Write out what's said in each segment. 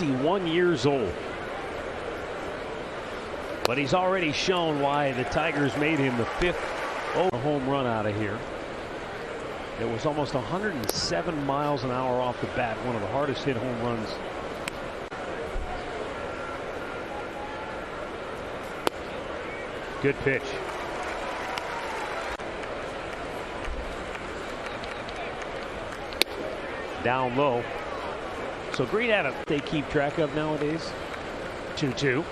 21 years old. But he's already shown why the Tigers made him the 5th home run out of here. It was almost 107 miles an hour off the bat, one of the hardest hit home runs. Good pitch. Down low. So Green had a they keep track of nowadays. 2-2.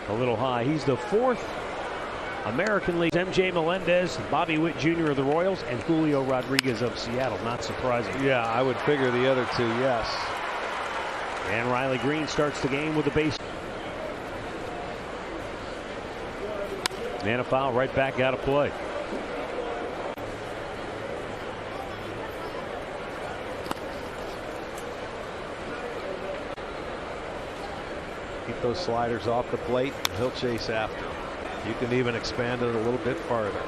A little high. He's the 4th American League. MJ Melendez, Bobby Witt Jr. of the Royals, and Julio Rodriguez of Seattle. Not surprising. Yeah, I would figure the other two, yes. And Riley Green starts the game with a base. And a foul right back out of play. Keep those sliders off the plate, and he'll chase after them. You can even expand it a little bit farther.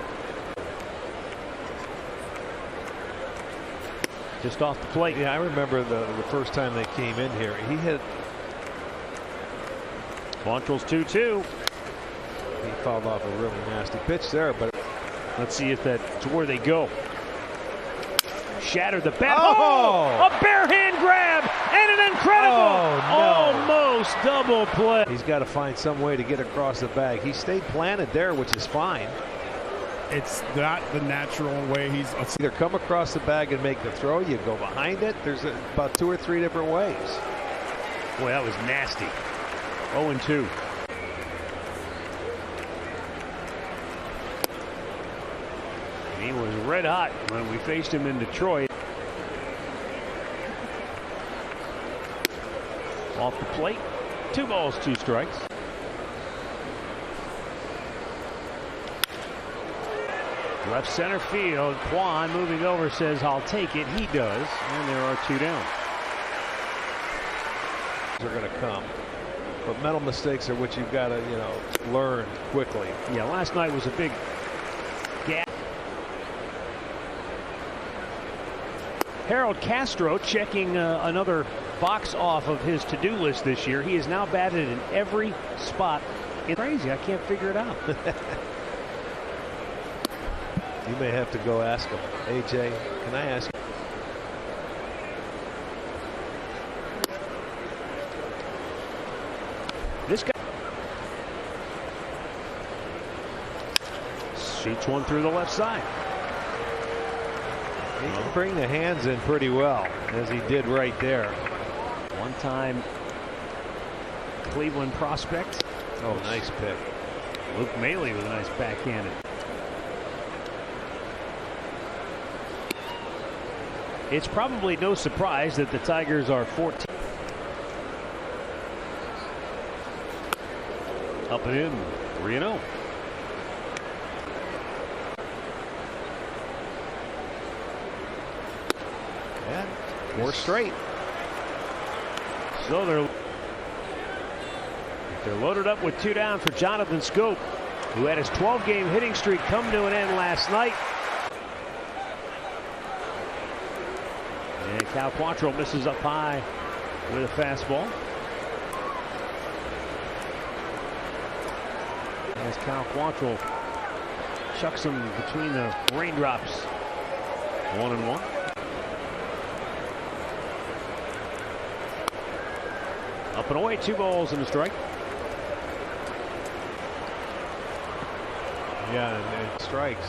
Just off the plate. Yeah, I remember the first time they came in here. He hit. Quantrill's 2-2. He fouled off a really nasty pitch there, but let's see if that's where they go. Shattered the bat. Oh! A bare hand grab and an incredible almost double play. He's got to find some way to get across the bag. He stayed planted there, which is fine. It's not the natural way he's either come across the bag and make the throw, you go behind it. There's about 2 or 3 different ways. Boy, that was nasty. 0-2. He was red hot when we faced him in Detroit. Off the plate. 2 balls, 2 strikes. Left center field. Quan moving over says, I'll take it. He does. And there are 2 down. They're going to come. But mental mistakes are what you've got to, learn quickly. Yeah, last night was a big gap. Harold Castro checking another box off of his to-do list this year. He is now batted in every spot. It's crazy. I can't figure it out. You may have to go ask him. AJ, can I ask you? This guy shoots one through the left side. He can bring the hands in pretty well, as he did right there. One-time Cleveland prospect. Oh, nice pick. Luke Maile with a nice backhanded. It's probably no surprise that the Tigers are 14. Up and in, 3-0. And 4 straight. So they're loaded up with 2 down for Jonathan Scope, who had his 12-game hitting streak come to an end last night. And Cal Quantrill misses up high with a fastball. As Cal Quantrill chucks him between the raindrops. 1-1. Up and away, 2 balls and a strike. Yeah, and strikes.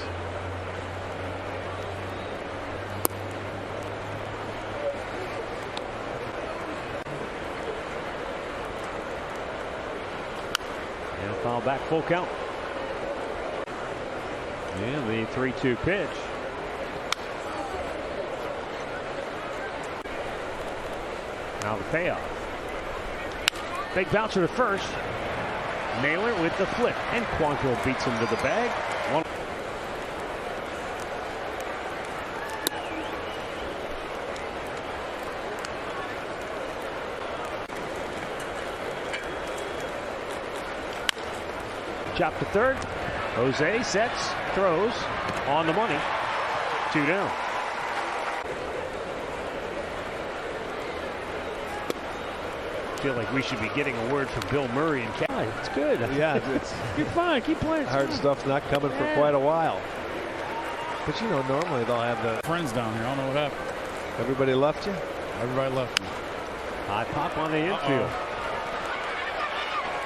And a foul back, full count. And the 3-2 pitch. Now the payoff. Big bouncer to first. Naylor with the flip, and Quantrill beats him to the bag. Chop to third. Jose sets, throws on the money. 2 down. feel like we should be getting a word from Bill Murray and Cal. It's good. Yeah, You're fine. Keep playing. hard stuff's not coming for quite a while. But you know, normally they'll have the Friends down here. I don't know what happened. everybody left you. Everybody left me. High pop on the infield.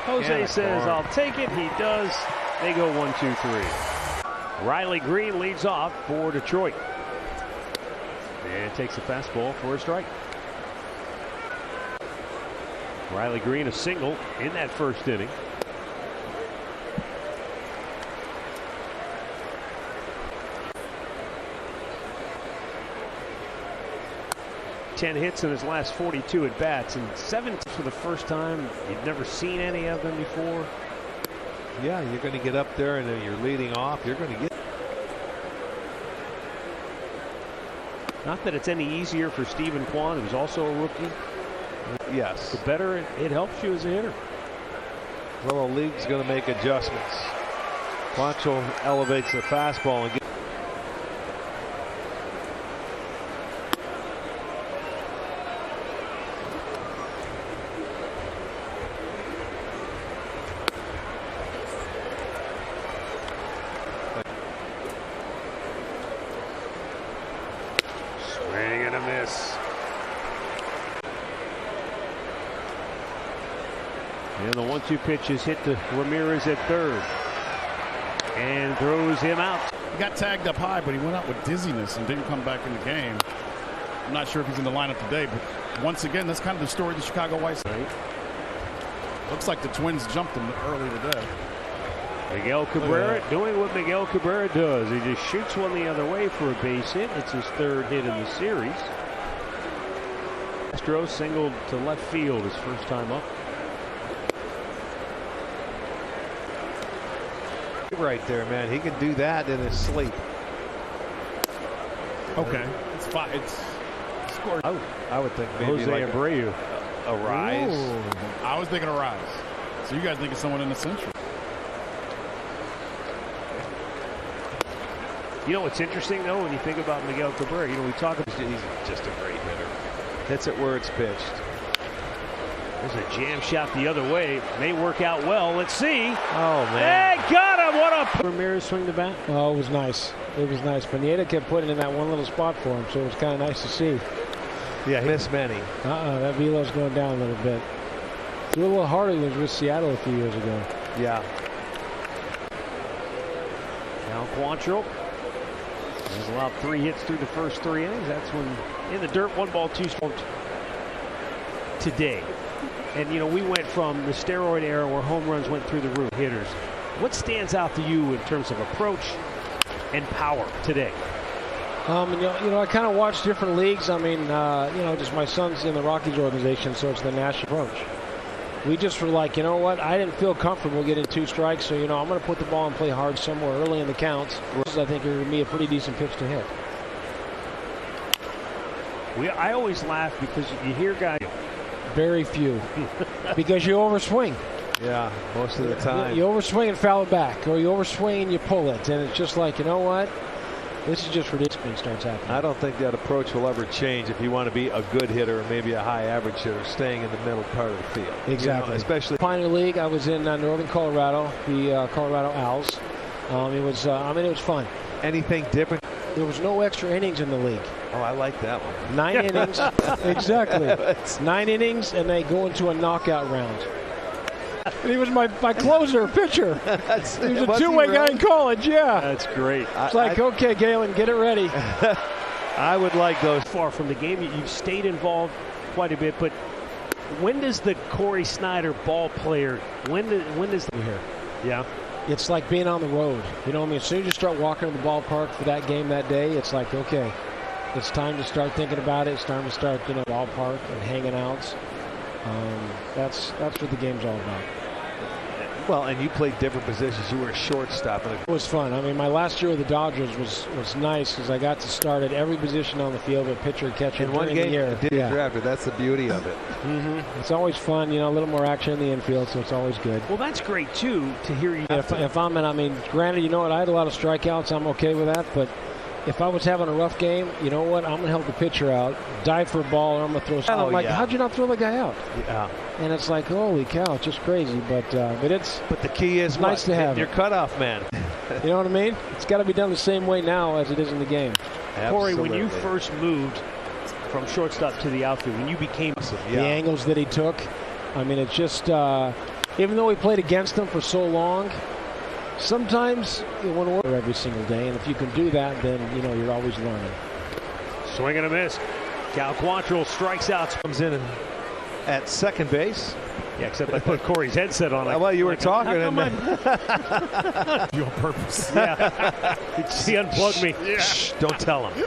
Jose says, I'll take it. He does. They go 1-2-3. Riley Green leads off for Detroit. And takes a fastball for a strike. Riley Green a single in that first inning. Ten hits in his last 42 at bats, and 7 for the first time. You've never seen any of them before. Yeah, you're going to get up there and then you're leading off. You're going to get. Not that it's any easier for Stephen Kwan, who's also a rookie. Yes. The better it helps you as a hitter. Well, the league's going to make adjustments. Quantrill elevates the fastball and gets. Swing and a miss. And the 1-2 pitch is hit to Ramirez at third. And throws him out. He got tagged up high, but he went out with dizziness and didn't come back in the game. I'm not sure if he's in the lineup today, but once again, that's kind of the story of the Chicago White Sox. Looks like the Twins jumped him early today. Miguel Cabrera doing what Miguel Cabrera does. He just shoots one the other way for a base hit. It's his third hit in the series. Astro singled to left field his first time up. Right there, man. He can do that in his sleep. Okay. It's fine. It's scored. I would think maybe Jose like Abreu. a rise. Ooh. I was thinking a rise. So you guys think it's someone in the century? You know what's interesting, though, when you think about Miguel Cabrera, you know, we talk about He's just a great hitter. Hits it where it's pitched. there's a jam shot the other way. May work out well. Let's see. Oh, man. They got him. What a Ramirez swing the bat. Oh, it was nice. It was nice. Pineda kept putting in that one little spot for him, so it was kind of nice to see. Yeah, he missed many. That velo's going down a little bit. It's a little harder than it was with Seattle a few years ago. Yeah. Now Quantrill has allowed 3 hits through the first 3 innings. That's when in the dirt, 1 ball, 2 strikes today. And, you know, we went from the steroid era where home runs went through the roof. Hitters. What stands out to you in terms of approach and power today? You know, I kind of watch different leagues. I mean, you know, just my son's in the Rockies organization, so it's the national approach. We just were like, you know what? I didn't feel comfortable getting 2 strikes, so, you know, I'm going to put the ball and play hard somewhere early in the counts. I think it would be a pretty decent pitch to hit. I always laugh because you hear guys. Very few. Because you overswing. Yeah, most of the time. You overswing and foul it back, or you overswing and you pull it. And it's just like, you know what? This is just ridiculous when it starts happening. I don't think that approach will ever change if you want to be a good hitter or maybe a high average hitter, staying in the middle part of the field. Exactly. You know, especially Pioneer League, I was in northern Colorado, the Colorado Owls. It was, I mean, it was fun. anything different. There was no extra innings in the league. Oh, I like that one. 9 innings. Exactly. 9 innings, and they go into a knockout round. And he was my closer, pitcher. He was a two-way guy in college, yeah. That's great. It's like, okay, Galen, get it ready. I would like those. Far from the game, you've stayed involved quite a bit, but when does the Corey Snyder ball player, when does the here? Yeah. It's like being on the road. You know what I mean? As soon as you start walking to the ballpark for that game that day, it's like, okay, it's time to start thinking about it. It's time to start, ballpark and hanging out. That's what the game's all about. Well, and you played different positions. You were a shortstop. It was fun. I mean, my last year with the Dodgers was nice because I got to start at every position on the field, but pitcher and catcher in one during game. the year. Did drafted. That's the beauty of it. Mm-hmm. It's always fun. A little more action in the infield, so it's always good. Well, that's great too to hear you. If I'm in, I mean, granted, I had a lot of strikeouts. I'm okay with that, but if I was having a rough game, you know what? I'm going to help the pitcher out, dive for a ball, or I'm going to throw. Oh, I'm like, yeah. how'd you not throw the guy out? Yeah. And it's like, holy cow, it's just crazy. But the key is nice to have your cutoff man. You know what I mean? It's got to be done the same way now as it is in the game. Corey, when you first moved from shortstop to the outfield, when you became the angles that he took, I mean, it's just even though we played against them for so long, sometimes you want to work every single day, and if you can do that, then you know you're always learning. Swing and a miss. Cal Quantrill strikes out. Comes in at second base. Yeah, except I put Corey's headset on. Well, you were talking. You on purpose. Yeah. He unplugged me. Yeah. Shh, don't tell him.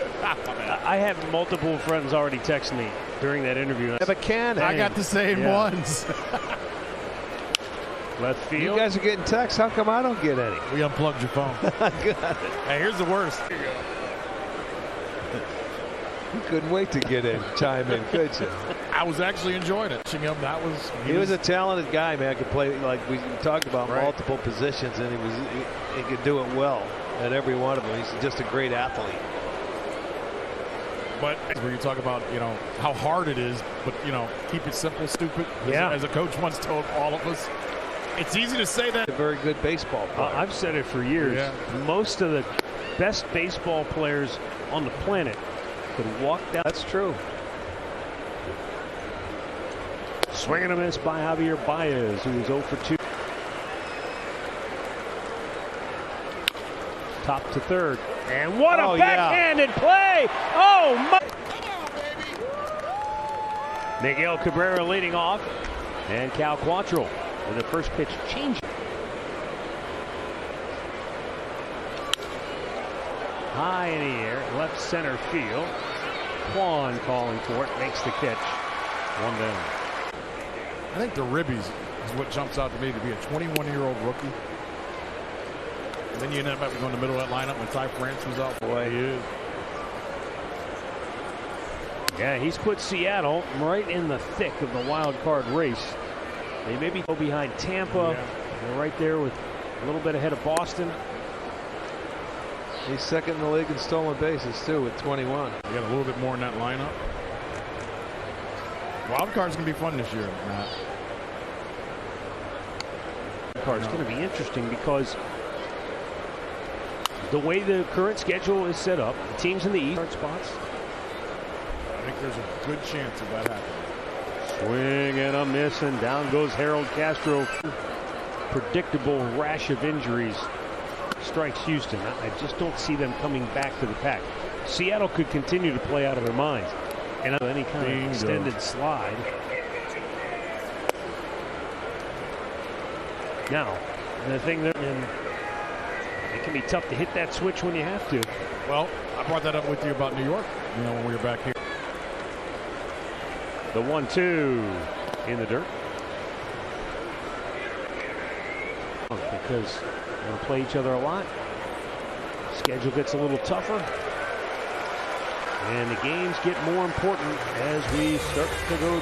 I have multiple friends already text me during that interview. Have a can. I got the same ones. Left field. You guys are getting texts. How come I don't get any? We unplugged your phone. Hey, here's the worst. Here you go. You couldn't wait to get in, chime in, could you? I was actually enjoying it. He was a talented guy, man. Could play, like we talked about, multiple positions, and he could do it well at every one of them. He's just a great athlete. But where you talk about, you know, how hard it is, but, you know, keep it simple, stupid. Yeah. As a coach once told all of us, it's easy to say that. A very good baseball player. I've said it for years. Yeah. Most of the best baseball players on the planet could walk down. That's true. Swing and a miss by Javier Baez, who is 0 for 2. Top to third. And what a backhanded play! Oh, my. Miguel Cabrera leading off. And Cal Quantrill with the first pitch change. High in the air, left center field. Quan calling for it, makes the catch. 1 down. I think the ribbies is what jumps out to me to be a 21-year-old rookie. And then you end up having to go in the middle of that lineup when Ty France was out. Boy, he is. Yeah, he's put Seattle right in the thick of the wild card race. They maybe go behind Tampa. They're right there with a little bit ahead of Boston. He's second in the league in stolen bases, too, with 21. You got a little bit more in that lineup. Wild card's going to be fun this year, Matt. It's going to be interesting because the way the current schedule is set up, the teams in the East spots. I think there's a good chance of that happening. Swing and a miss, and down goes Harold Castro. Predictable rash of injuries strikes Houston. I just don't see them coming back to the pack. Seattle could continue to play out of their minds. And any kind of extended slide. Now, the thing there, and it can be tough to hit that switch when you have to. Well, I brought that up with you about New York, you know, when we were back here. The 1-2 in the dirt. Because we're going to play each other a lot. Schedule gets a little tougher. And the games get more important as we start to go.